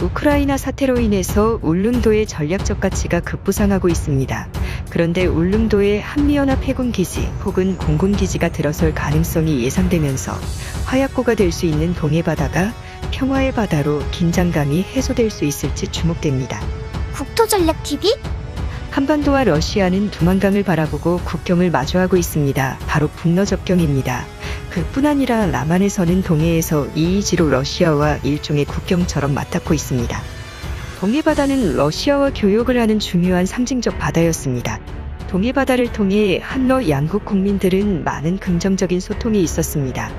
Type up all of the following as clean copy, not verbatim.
우크라이나 사태로 인해서 울릉도의 전략적 가치가 급부상하고 있습니다. 그런데 울릉도에 한미연합 해군기지 혹은 공군기지가 들어설 가능성이 예상되면서 화약고가 될 수 있는 동해바다가 평화의 바다로 긴장감이 해소될 수 있을지 주목됩니다. 국토전략TV? 한반도와 러시아는 두만강을 바라보고 국경을 마주하고 있습니다. 바로 북러 접경입니다. 그뿐 아니라 남한에서는 동해에서 이이지로 러시아와 일종의 국경처럼 맞닿고 있습니다. 동해바다는 러시아와 교역을 하는 중요한 상징적 바다였습니다. 동해바다를 통해 한러 양국 국민들은 많은 긍정적인 소통이 있었습니다.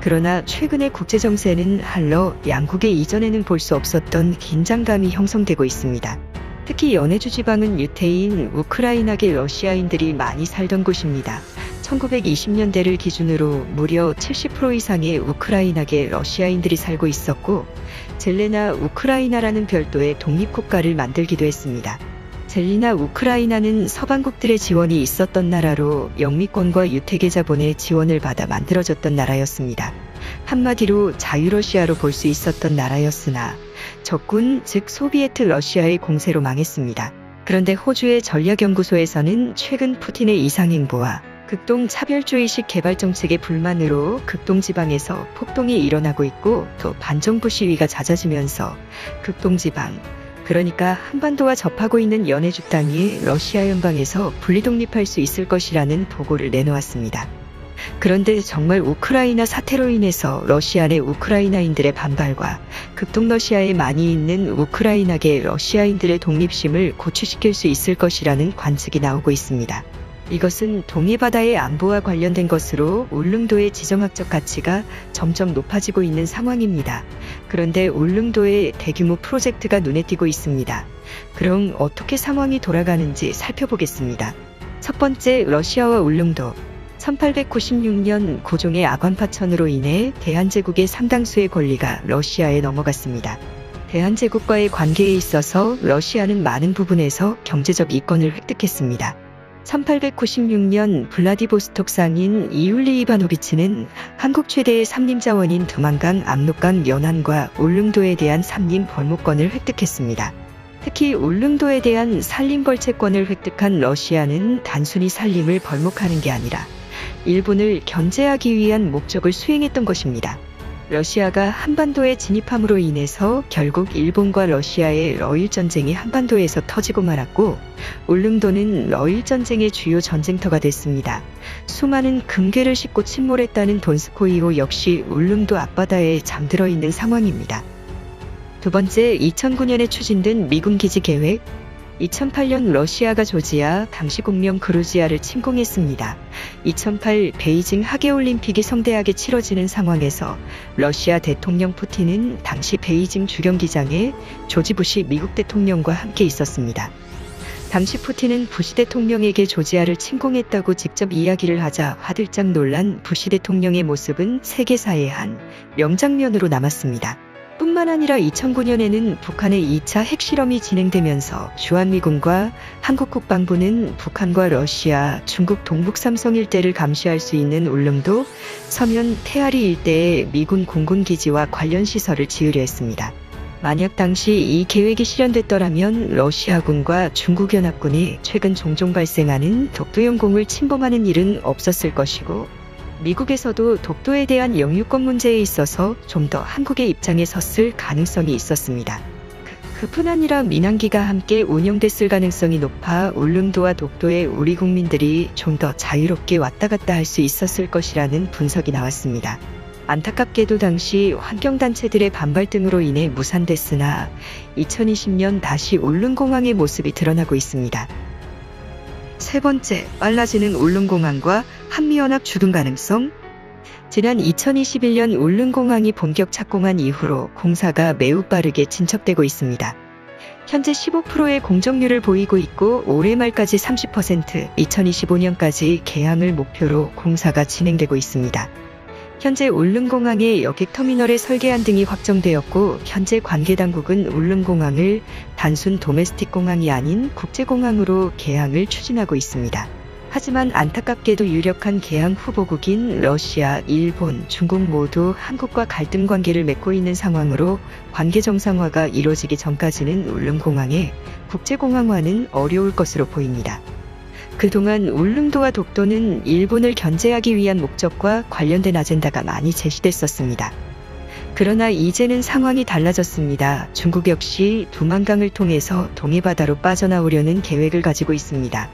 그러나 최근의 국제정세는 한러 양국의 이전에는 볼 수 없었던 긴장감이 형성되고 있습니다. 특히 연해주 지방은 유태인, 우크라이나계 러시아인들이 많이 살던 곳입니다. 1920년대를 기준으로 무려 70% 이상의 우크라이나계 러시아인들이 살고 있었고, 젤레나 우크라이나라는 별도의 독립국가를 만들기도 했습니다. 젤리나 우크라이나는 서방국들의 지원이 있었던 나라로 영미권과 유태계 자본의 지원을 받아 만들어졌던 나라였습니다. 한마디로 자유러시아로 볼 수 있었던 나라였으나 적군, 즉 소비에트 러시아의 공세로 망했습니다. 그런데 호주의 전략연구소에서는 최근 푸틴의 이상행보와 극동 차별주의식 개발 정책의 불만으로 극동 지방에서 폭동이 일어나고 있고 또 반정부 시위가 잦아지면서 극동 지방, 그러니까 한반도와 접하고 있는 연해주 땅이 러시아 연방에서 분리독립할 수 있을 것이라는 보고를 내놓았습니다. 그런데 정말 우크라이나 사태로 인해서 러시아 내 우크라이나인들의 반발과 극동 러시아에 많이 있는 우크라이나계 러시아인들의 독립심을 고취시킬 수 있을 것이라는 관측이 나오고 있습니다. 이것은 동해바다의 안보와 관련된 것으로 울릉도의 지정학적 가치가 점점 높아지고 있는 상황입니다. 그런데 울릉도에 대규모 프로젝트가 눈에 띄고 있습니다. 그럼 어떻게 상황이 돌아가는지 살펴보겠습니다. 첫 번째, 러시아와 울릉도. 1896년 고종의 아관파천으로 인해 대한제국의 상당수의 권리가 러시아에 넘어갔습니다. 대한제국과의 관계에 있어서 러시아는 많은 부분에서 경제적 이권을 획득했습니다. 1896년 블라디보스톡 상인 이울리 이바노비치는 한국 최대의 산림자원인 두만강, 압록강, 연안과 울릉도에 대한 산림 벌목권을 획득했습니다. 특히 울릉도에 대한 산림벌채권을 획득한 러시아는 단순히 산림을 벌목하는 게 아니라 일본을 견제하기 위한 목적을 수행했던 것입니다. 러시아가 한반도에 진입함으로 인해서 결국 일본과 러시아의 러일 전쟁이 한반도에서 터지고 말았고, 울릉도는 러일 전쟁의 주요 전쟁터가 됐습니다. 수많은 금괴를 싣고 침몰했다는 돈스코이호 역시 울릉도 앞바다에 잠들어 있는 상황입니다. 두 번째, 2009년에 추진된 미군 기지 계획. 2008년 러시아가 조지아, 당시 국명 그루지아를 침공했습니다. 2008 베이징 하계올림픽이 성대하게 치러지는 상황에서 러시아 대통령 푸틴은 당시 베이징 주경기장에 조지 부시 미국 대통령과 함께 있었습니다. 당시 푸틴은 부시 대통령에게 조지아를 침공했다고 직접 이야기를 하자 화들짝 놀란 부시 대통령의 모습은 세계사의 한 명장면으로 남았습니다. 뿐만 아니라 2009년에는 북한의 2차 핵실험이 진행되면서 주한미군과 한국 국방부는 북한과 러시아, 중국 동북 삼성 일대를 감시할 수 있는 울릉도, 서면, 태아리 일대에 미군 공군기지와 관련 시설을 지으려 했습니다. 만약 당시 이 계획이 실현됐더라면 러시아군과 중국연합군이 최근 종종 발생하는 독도 영공을 침범하는 일은 없었을 것이고, 미국에서도 독도에 대한 영유권 문제에 있어서 좀 더 한국의 입장에 섰을 가능성이 있었습니다. 그뿐 아니라 민항기가 함께 운영됐을 가능성이 높아 울릉도와 독도에 우리 국민들이 좀 더 자유롭게 왔다 갔다 할 수 있었을 것이라는 분석이 나왔습니다. 안타깝게도 당시 환경단체들의 반발 등으로 인해 무산됐으나 2020년 다시 울릉공항의 모습이 드러나고 있습니다. 세 번째, 빨라지는 울릉공항과 한미연합 주둔 가능성. 지난 2021년 울릉공항이 본격 착공한 이후로 공사가 매우 빠르게 진척되고 있습니다. 현재 15%의 공정률을 보이고 있고 올해 말까지 30%, 2025년까지 개항을 목표로 공사가 진행되고 있습니다. 현재 울릉공항의 여객터미널의 설계안 등이 확정되었고, 현재 관계당국은 울릉공항을 단순 도메스틱 공항이 아닌 국제공항으로 개항을 추진하고 있습니다. 하지만 안타깝게도 유력한 개항 후보국인 러시아, 일본, 중국 모두 한국과 갈등 관계를 맺고 있는 상황으로 관계 정상화가 이루어지기 전까지는 울릉공항의 국제공항화는 어려울 것으로 보입니다. 그동안 울릉도와 독도는 일본을 견제하기 위한 목적과 관련된 아젠다가 많이 제시됐었습니다. 그러나 이제는 상황이 달라졌습니다. 중국 역시 두만강을 통해서 동해바다로 빠져나오려는 계획을 가지고 있습니다.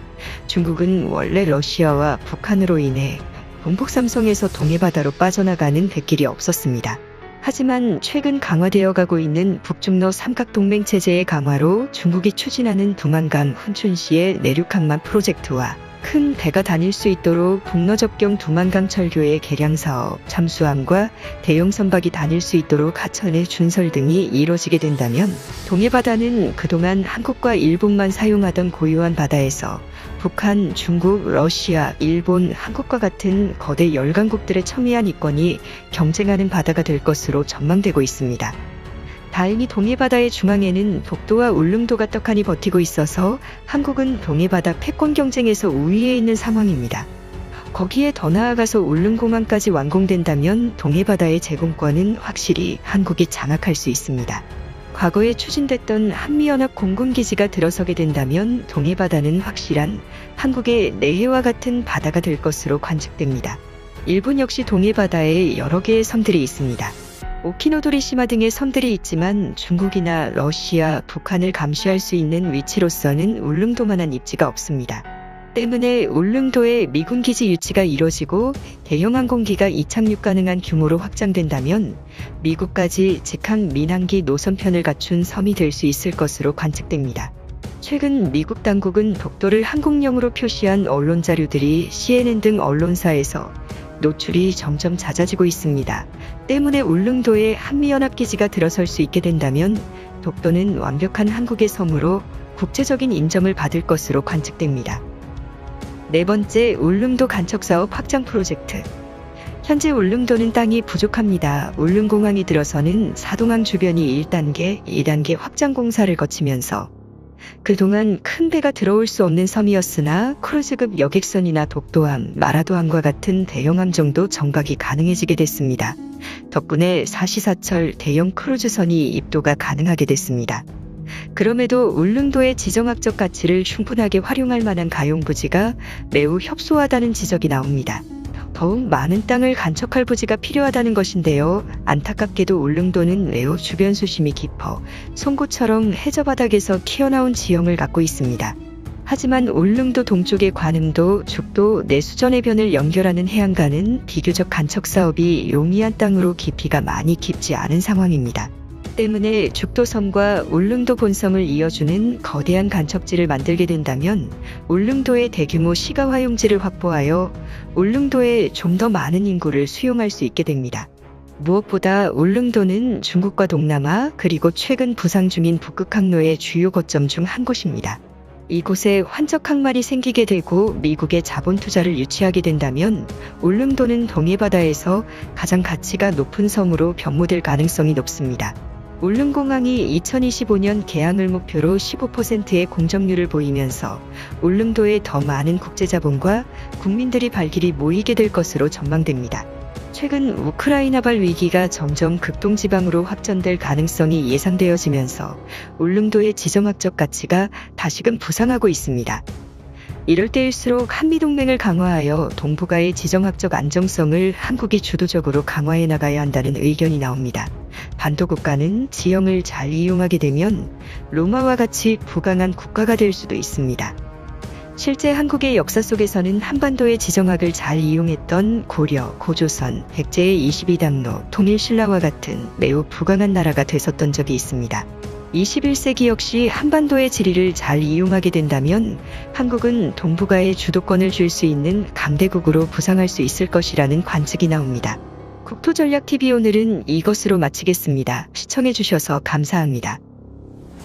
중국은 원래 러시아와 북한으로 인해 동북삼성에서 동해바다로 빠져나가는 백길이 없었습니다. 하지만 최근 강화되어 가고 있는 북중러 삼각동맹 체제의 강화로 중국이 추진하는 두만강 훈춘시의 내륙항만 프로젝트와 큰 배가 다닐 수 있도록 북러접경 두만강 철교의 개량 사업, 잠수함과 대형 선박이 다닐 수 있도록 하천의 준설 등이 이뤄지게 된다면 동해바다는 그동안 한국과 일본만 사용하던 고유한 바다에서 북한, 중국, 러시아, 일본, 한국과 같은 거대 열강국들의 첨예한 이권이 경쟁하는 바다가 될 것으로 전망되고 있습니다. 다행히 동해바다의 중앙에는 독도와 울릉도가 떡하니 버티고 있어서 한국은 동해바다 패권 경쟁에서 우위에 있는 상황입니다. 거기에 더 나아가서 울릉공항까지 완공된다면 동해바다의 제공권은 확실히 한국이 장악할 수 있습니다. 과거에 추진됐던 한미연합 공군기지가 들어서게 된다면 동해바다는 확실한 한국의 내해와 같은 바다가 될 것으로 관측됩니다. 일본 역시 동해바다에 여러 개의 섬들이 있습니다. 오키노도리시마 등의 섬들이 있지만 중국이나 러시아, 북한을 감시할 수 있는 위치로서는 울릉도만한 입지가 없습니다. 때문에 울릉도에 미군 기지 유치가 이뤄지고 대형 항공기가 이착륙 가능한 규모로 확장된다면 미국까지 직항 민항기 노선편을 갖춘 섬이 될 수 있을 것으로 관측됩니다. 최근 미국 당국은 독도를 항공령으로 표시한 언론 자료들이 CNN 등 언론사에서 노출이 점점 잦아지고 있습니다. 때문에 울릉도에 한미연합기지가 들어설 수 있게 된다면 독도는 완벽한 한국의 섬으로 국제적인 인정을 받을 것으로 관측됩니다. 네 번째, 울릉도 간척사업 확장 프로젝트. 현재 울릉도는 땅이 부족합니다. 울릉공항이 들어서는 사동항 주변이 1단계, 2단계 확장 공사를 거치면서 그동안 큰 배가 들어올 수 없는 섬이었으나 크루즈급 여객선이나 독도함, 마라도함과 같은 대형함 정도 정박이 가능해지게 됐습니다. 덕분에 사시사철 대형 크루즈선이 입도가 가능하게 됐습니다. 그럼에도 울릉도의 지정학적 가치를 충분하게 활용할 만한 가용부지가 매우 협소하다는 지적이 나옵니다. 더욱 많은 땅을 간척할 부지가 필요하다는 것인데요. 안타깝게도 울릉도는 매우 주변 수심이 깊어 송곳처럼 해저바닥에서 튀어나온 지형을 갖고 있습니다. 하지만 울릉도 동쪽의 관음도, 죽도, 내수전해변을 연결하는 해안가는 비교적 간척 사업이 용이한 땅으로 깊이가 많이 깊지 않은 상황입니다. 때문에 죽도섬과 울릉도 본섬을 이어주는 거대한 간척지를 만들게 된다면 울릉도의 대규모 시가 화용지를 확보하여 울릉도에 좀 더 많은 인구를 수용할 수 있게 됩니다. 무엇보다 울릉도는 중국과 동남아 그리고 최근 부상 중인 북극 항로의 주요 거점 중 한 곳입니다. 이곳에 환적 항만이 생기게 되고 미국의 자본 투자를 유치하게 된다면 울릉도는 동해바다에서 가장 가치가 높은 섬으로 변모될 가능성이 높습니다. 울릉공항이 2025년 개항을 목표로 15%의 공정률을 보이면서 울릉도에 더 많은 국제자본과 국민들이 발길이 모이게 될 것으로 전망됩니다. 최근 우크라이나발 위기가 점점 극동지방으로 확전될 가능성이 예상되어지면서 울릉도의 지정학적 가치가 다시금 부상하고 있습니다. 이럴 때일수록 한미동맹을 강화하여 동북아의 지정학적 안정성을 한국이 주도적으로 강화해 나가야 한다는 의견이 나옵니다. 반도국가는 지형을 잘 이용하게 되면 로마와 같이 부강한 국가가 될 수도 있습니다. 실제 한국의 역사 속에서는 한반도의 지정학을 잘 이용했던 고려, 고조선, 백제의 22당로, 통일신라와 같은 매우 부강한 나라가 됐었던 적이 있습니다. 21세기 역시 한반도의 지리를 잘 이용하게 된다면 한국은 동북아의 주도권을 줄 수 있는 강대국으로 부상할 수 있을 것이라는 관측이 나옵니다. 국토전략TV 오늘은 이것으로 마치겠습니다. 시청해주셔서 감사합니다.